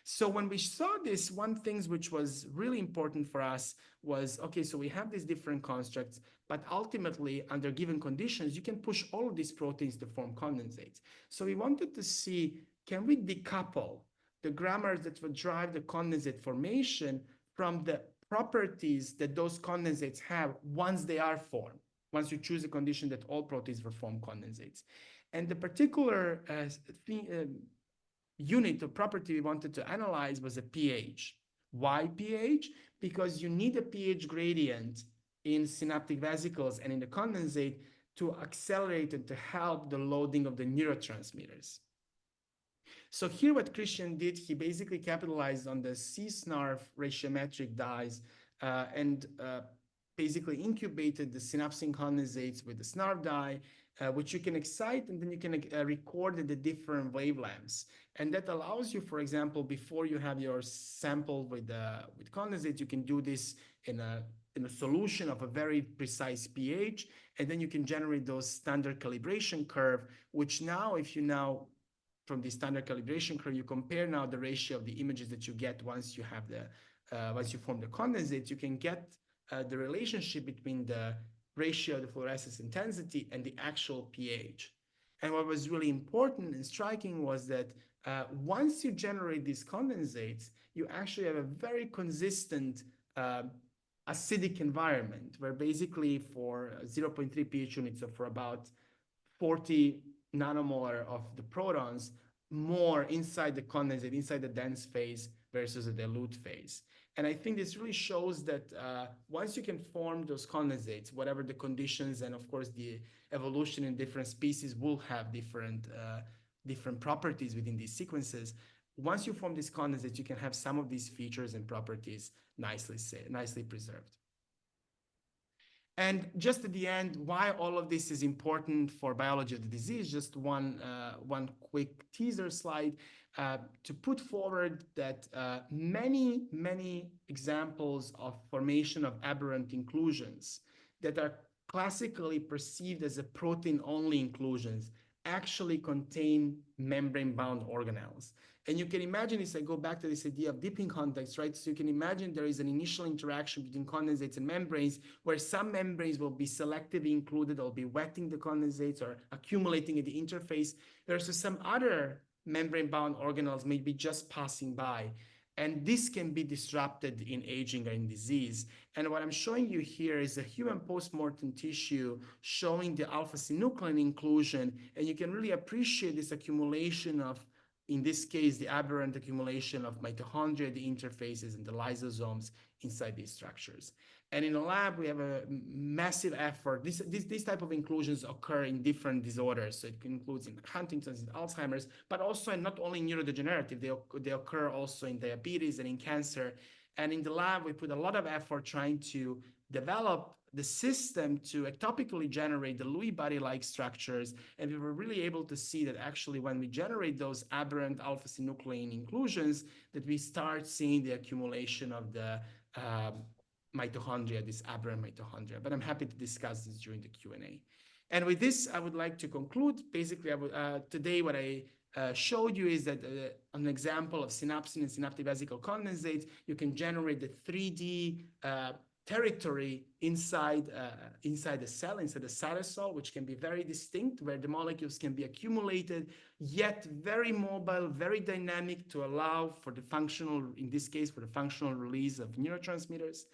So when we saw this, one thing which was really important for us was, okay, so we have these different constructs, but ultimately under given conditions, you can push all of these proteins to form condensates. So we wanted to see, can we decouple the grammars that would drive the condensate formation from the properties that those condensates have once they are formed, once you choose a condition that all proteins will form condensates. And the particular unit or property we wanted to analyze was a pH. Why pH? Because you need a pH gradient in synaptic vesicles and in the condensate to accelerate and to help the loading of the neurotransmitters. So here what Christian did, he basically capitalized on the C-SNARF ratiometric dyes and basically incubated the synapsin condensates with the SNARF dye, which you can excite, and then you can record the different wavelengths. And that allows you, for example, before you have your sample with condensate, you can do this in a solution of a very precise pH, and then you can generate those standard calibration curve, which now, if you now, from the standard calibration curve, you compare now the ratio of the images that you get once you have once you form the condensate, you can get the relationship between the ratio of the fluorescence intensity and the actual pH. And what was really important and striking was that once you generate these condensates, you actually have a very consistent acidic environment where basically for 0.3 pH units, so for about 40 nanomolar of the protons, more inside the condensate, inside the dense phase versus the dilute phase. And I think this really shows that once you can form those condensates, whatever the conditions, and of course the evolution in different species will have different properties within these sequences. Once you form these condensates, you can have some of these features and properties nicely preserved. And just at the end, why all of this is important for biology of the disease, just one quick teaser slide to put forward that many examples of formation of aberrant inclusions that are classically perceived as a protein-only inclusions actually contain membrane-bound organelles. And you can imagine this, I go back to this idea of dipping context, right? So you can imagine there is an initial interaction between condensates and membranes where some membranes will be selectively included or be wetting the condensates or accumulating at the interface versus some other membrane-bound organelles may be just passing by. And this can be disrupted in aging or in disease. And what I'm showing you here is a human postmortem tissue showing the alpha-synuclein inclusion. And you can really appreciate this accumulation of, in this case, the aberrant accumulation of mitochondria, the interfaces, and the lysosomes inside these structures. And in the lab, we have a massive effort. These type of inclusions occur in different disorders. So it includes in Huntington's and Alzheimer's, but also in not only neurodegenerative, they occur also in diabetes and in cancer. And in the lab, we put a lot of effort trying to develop the system to ectopically generate the Lewy body-like structures. And we were really able to see that actually when we generate those aberrant alpha-synuclein inclusions, that we start seeing the accumulation of the mitochondria, this aberrant mitochondria. But I'm happy to discuss this during the Q&A. And with this, I would like to conclude. Basically, today what I showed you is that an example of synapsin and synaptic vesicle condensate, you can generate the 3D territory inside the cell, inside the cytosol, which can be very distinct, where the molecules can be accumulated, yet very mobile, very dynamic to allow for the functional, in this case, for the functional release of neurotransmitters.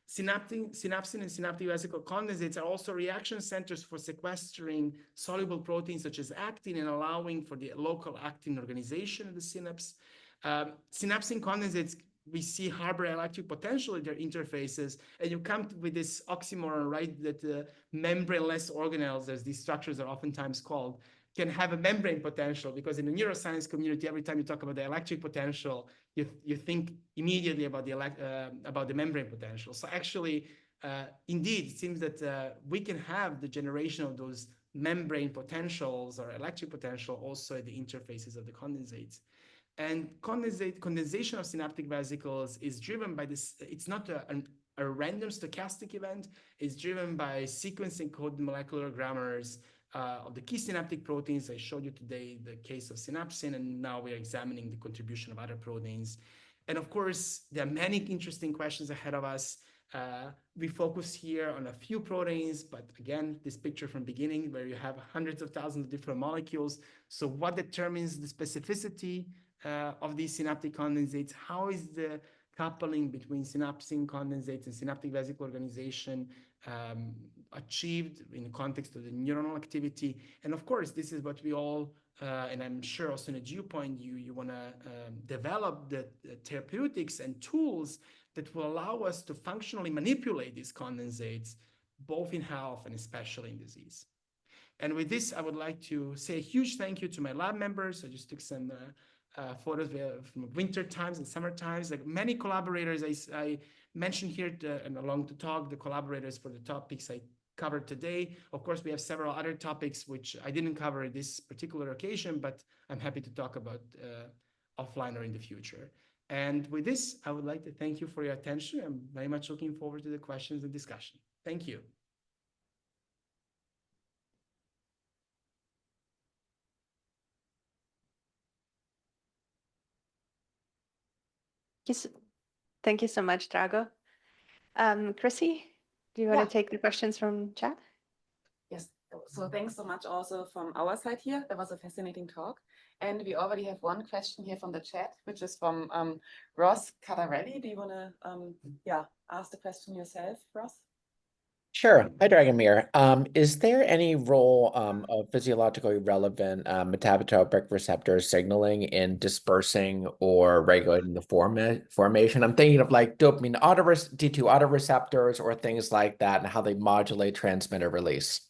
Synapsin and synaptic vesicle condensates are also reaction centers for sequestering soluble proteins such as actin and allowing for the local actin organization of the synapse. Synapsin condensates we see harbor electric potential in their interfaces, and you come with this oxymoron, right, that membraneless organelles, as these structures are oftentimes called, can have a membrane potential, because in the neuroscience community, every time you talk about the electric potential, you think immediately about the membrane potential. So actually, indeed, it seems that we can have the generation of those membrane potentials or electric potential also at the interfaces of the condensates. And condensation of synaptic vesicles is driven by this. It's not a random stochastic event. It's driven by sequencing coded molecular grammars of the key synaptic proteins. I showed you today the case of synapsin, and now we're examining the contribution of other proteins. And of course, there are many interesting questions ahead of us. We focus here on a few proteins, but again, this picture from beginning where you have hundreds of thousands of different molecules. So what determines the specificity of these synaptic condensates? How is the coupling between synapsin condensates and synaptic vesicle organization achieved in the context of the neuronal activity? And of course, this is what we all, and I'm sure also in a due point, you want to develop the therapeutics and tools that will allow us to functionally manipulate these condensates, both in health and especially in disease. And with this, I would like to say a huge thank you to my lab members. I just took some photos from winter times and summer times. Like many collaborators, I mentioned here and along the talk, the collaborators for the topics I covered today. Of course, we have several other topics which I didn't cover at this particular occasion, but I'm happy to talk about offline or in the future. And with this, I would like to thank you for your attention. I'm very much looking forward to the questions and discussion. Thank you. Thank you so much, Drago. Chrissy, do you want to take the questions from chat? Yes, so thanks so much also from our side here. That was a fascinating talk. And we already have one question here from the chat, which is from Ross Catarelli. Do you want to ask the question yourself, Ross? Sure. Hi, Dragomir. Is there any role of physiologically relevant metabotropic receptor signaling in dispersing or regulating the formation? I'm thinking of like dopamine D2 autoreceptors or things like that, and how they modulate transmitter release.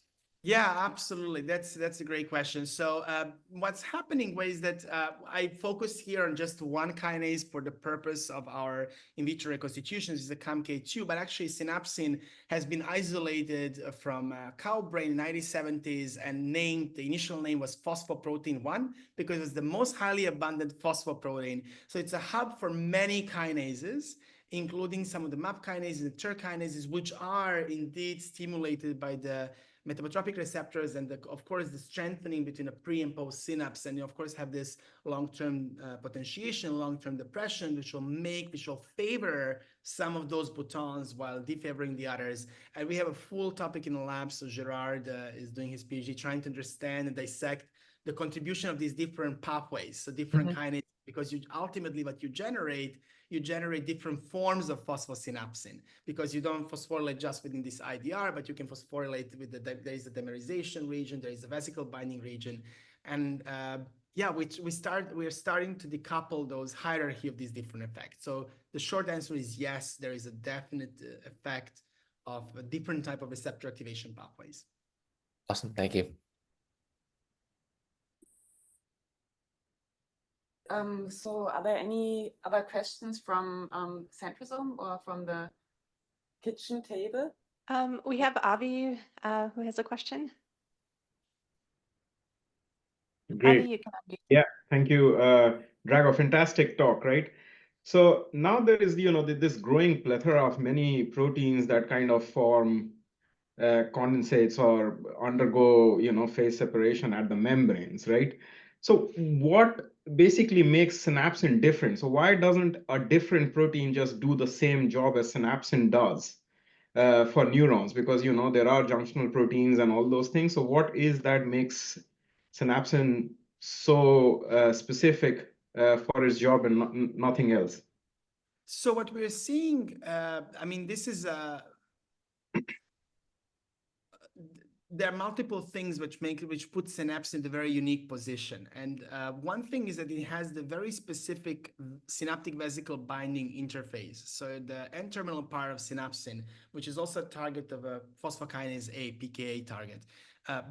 Yeah, absolutely. That's a great question. So what's happening is that I focus here on just one kinase for the purpose of our in vitro reconstitutions, is the CAMK2, but actually synapsin has been isolated from cow brain in the 1970s and named, the initial name was phosphoprotein 1 because it's the most highly abundant phosphoprotein. So it's a hub for many kinases, including some of the MAP kinases and TER kinases, which are indeed stimulated by the metabotropic receptors, and of course the strengthening between a pre and post synapse, and you of course have this long-term potentiation, long-term depression, which will favor some of those boutons while defavoring the others. And we have a full topic in the lab. So Gerard is doing his PhD trying to understand and dissect the contribution of these different pathways, so different kinases because ultimately what you generate different forms of phosphosynapsin, because you don't phosphorylate just within this IDR, but you can phosphorylate with there is a dimerization region, there is a vesicle binding region, and we're starting to decouple those hierarchy of these different effects. So the short answer is yes, there is a definite effect of a different type of receptor activation pathways. Awesome, thank you. So are there any other questions from Centrosome or from the kitchen table? We have Avi who has a question. Great. Avi, you can unmute. Yeah, thank you, Drago. Fantastic talk, right? So now there is, this growing plethora of many proteins that kind of form condensates or undergo, phase separation at the membranes, right? So what basically makes synapsin different? So why doesn't a different protein just do the same job as synapsin does for neurons? Because, there are junctional proteins and all those things. So what is that makes synapsin so specific for its job and nothing else? So what we're seeing, this is there are multiple things which put Synapse in a very unique position. And one thing is that it has the very specific synaptic vesicle binding interface. So the N-terminal part of synapsin, which is also a target of a phosphokinase A, PKA target,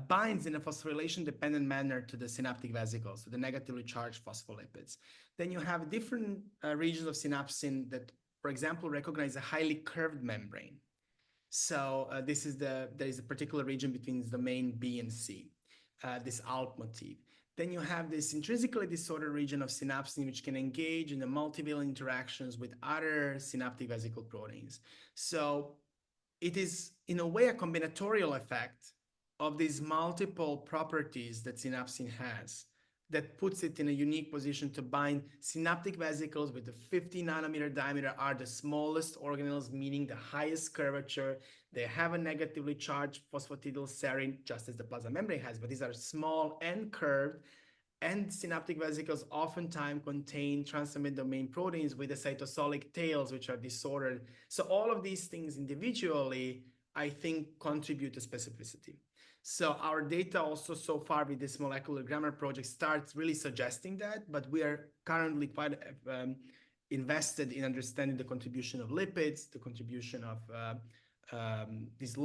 binds in a phosphorylation-dependent manner to the synaptic vesicles, to the negatively charged phospholipids. Then you have different regions of synapsin that, for example, recognize a highly curved membrane. So there is a particular region between the domain B and C, this alt motif. Then you have this intrinsically disordered region of synapsin, which can engage in the multivalent interactions with other synaptic vesicle proteins. So it is, in a way, a combinatorial effect of these multiple properties that synapsin has that puts it in a unique position to bind synaptic vesicles with the 50 nanometer diameter are the smallest organelles, meaning the highest curvature. They have a negatively charged phosphatidylserine, just as the plasma membrane has, but these are small and curved. And synaptic vesicles oftentimes contain transaminase domain proteins with the cytosolic tails, which are disordered. So all of these things individually, I think, contribute to specificity. So our data also so far with this molecular grammar project starts really suggesting that, but we are currently quite invested in understanding the contribution of lipids, the contribution of these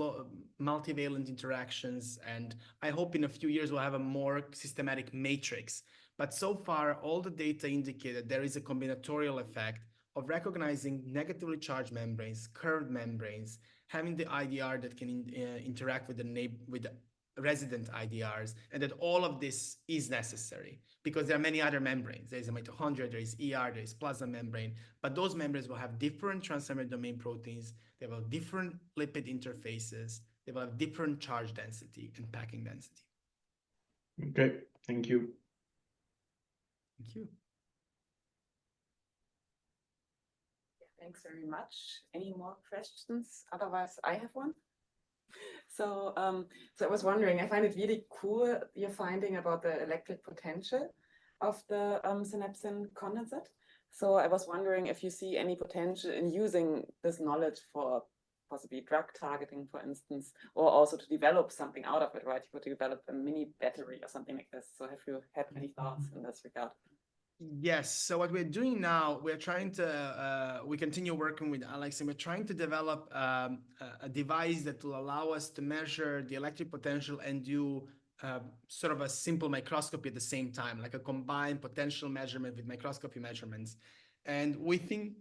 multivalent interactions. And I hope in a few years we'll have a more systematic matrix. But so far, all the data indicate that there is a combinatorial effect of recognizing negatively charged membranes, curved membranes, having the IDR that can interact with the resident IDRs, and that all of this is necessary because there are many other membranes. There is a mitochondria, there is ER, there is plasma membrane, but those membranes will have different transaminase domain proteins, they will have different lipid interfaces, they will have different charge density and packing density. Okay, thank you. Thank you. Thanks very much. Any more questions? Otherwise, I have one. So I was wondering, I find it really cool, your finding about the electric potential of the synapsin condensate. So I was wondering if you see any potential in using this knowledge for possibly drug targeting, for instance, or also to develop something out of it, right? You could develop a mini battery or something like this. So have you had any thoughts in this regard? Yes. So what we're doing now, we're trying to, we continue working with Alex, and we're trying to develop a device that will allow us to measure the electric potential and do sort of a simple microscopy at the same time, like a combined potential measurement with microscopy measurements. And we think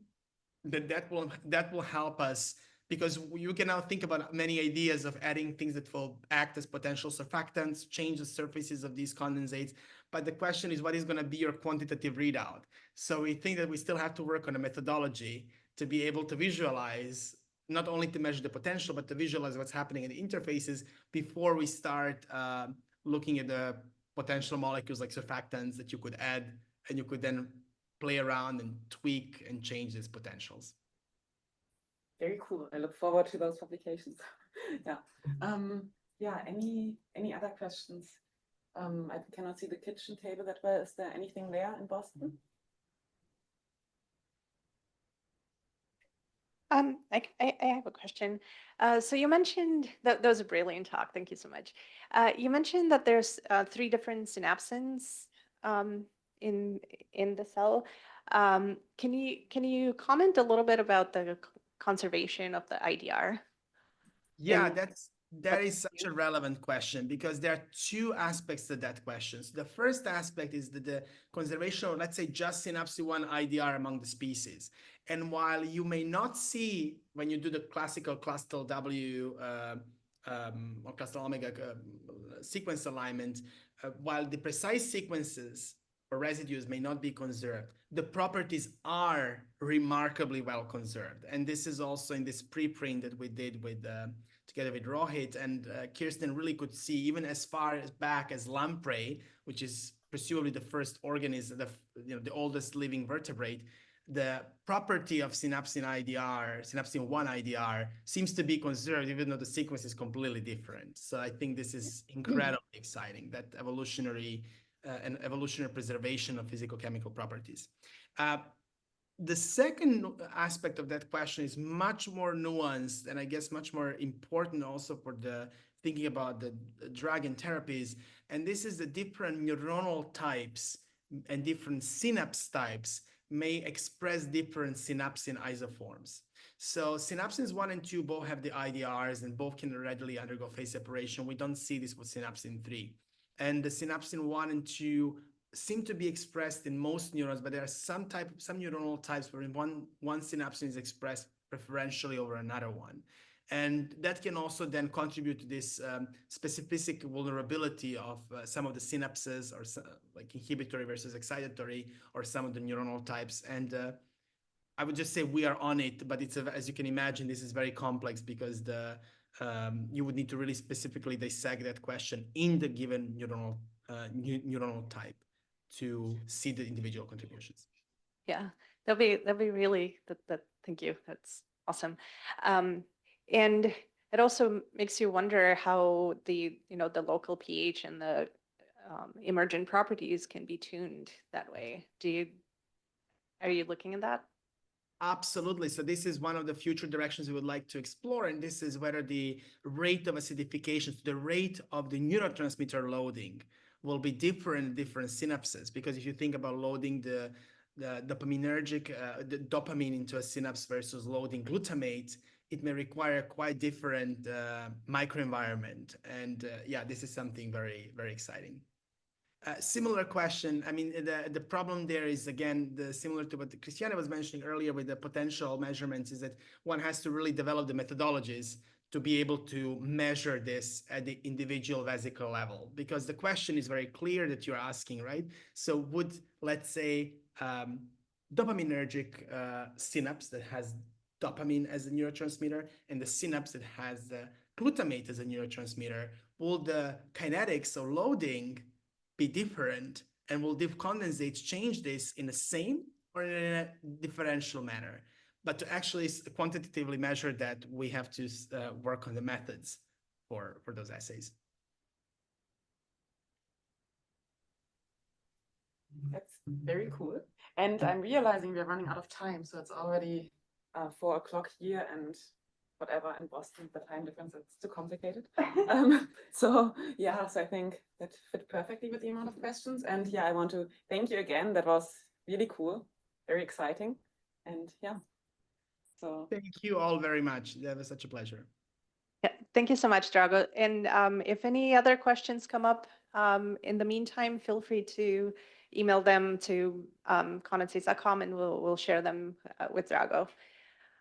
that will help us, because you can now think about many ideas of adding things that will act as potential surfactants, change the surfaces of these condensates. But the question is, what is going to be your quantitative readout? So we think that we still have to work on a methodology to be able to visualize, not only to measure the potential, but to visualize what's happening in the interfaces before we start looking at the potential molecules like surfactants that you could add, and you could then play around and tweak and change these potentials. Very cool. I look forward to those publications. Yeah. Yeah. Any other questions? I cannot see the kitchen table that well. Is there anything there in Boston? I have a question. So you mentioned that was a brilliant talk. Thank you so much. You mentioned that there's 3 different synapsins in the cell. Can you comment a little bit about the conservation of the IDR? Yeah, in that what is such a relevant question because there are 2 aspects to that question. So the first aspect is the conservation of, let's say, just synapse 1 IDR among the species. And while you may not see when you do the classical cluster W or cluster omega sequence alignment, while the precise sequences or residues may not be conserved, the properties are remarkably well conserved. And this is also in this preprint that we did with together with Rohit and Kirsten really could see even as far back as lamprey, which is presumably the first organism, the oldest living vertebrate. The property of synapsin IDR, synapsin 1 IDR, seems to be conserved even though the sequence is completely different. So I think this is incredibly exciting, that evolutionary and evolutionary preservation of physical-chemical properties. The second aspect of that question is much more nuanced and I guess much more important also for the thinking about the drug and therapies. And this is the different neuronal types and different synapse types may express different synapsin isoforms. So synapsins 1 and 2 both have the IDRs and both can readily undergo phase separation. We don't see this with synapsin 3. And the synapsin 1 and 2 seem to be expressed in most neurons, but there are some neuronal types where one synapsin is expressed preferentially over another one. And that can also then contribute to this specific vulnerability of some of the synapses, or like inhibitory versus excitatory, or some of the neuronal types. And I would just say we are on it, but it's as you can imagine, this is very complex because you would need to really specifically dissect that question in the given neuronal type to see the individual contributions. Yeah, that'll be really thank you. That's awesome. And it also makes you wonder how the local pH and the emergent properties can be tuned that way. Are you looking at that? Absolutely. So this is one of the future directions we would like to explore, and this is whether the rate of acidification, the rate of the neurotransmitter loading, will be different in different synapses. Because if you think about loading the dopaminergic, the dopamine into a synapse versus loading glutamate, it may require quite different microenvironment. And yeah, this is something very, very exciting. Similar question. I mean, the problem there is, again, similar to what Christiana was mentioning earlier with the potential measurements, is that one has to really develop the methodologies to be able to measure this at the individual vesicle level, because the question is very clear that you're asking, right? So would, let's say, dopaminergic synapse that has dopamine as a neurotransmitter and the synapse that has the glutamate as a neurotransmitter, will the kinetics or loading be different, and will condensates change this in the same or in a differential manner? But to actually quantitatively measure that, we have to work on the methods for those assays. That's very cool. And I'm realizing we're running out of time, so it's already 4 o'clock here, and whatever in Boston, the time difference, it's too complicated. So yeah, so I think that fit perfectly with the amount of questions. And yeah, I want to thank you again. That was really cool, very exciting. And yeah, so. Thank you all very much. That was such a pleasure. Yeah, thank you so much, Drago. And if any other questions come up in the meantime, feel free to email them to condensate.com, and we'll share them with Drago.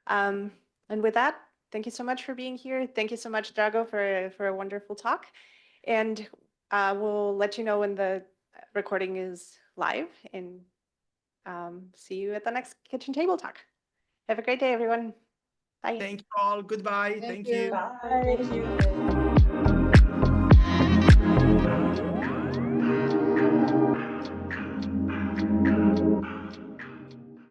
And with that, thank you so much for being here. Thank you so much, Drago, for a wonderful talk. And we'll let you know when the recording is live, and see you at the next kitchen table talk. Have a great day, everyone. Bye. Thank you all. Goodbye. Thank you. Bye. Thank you.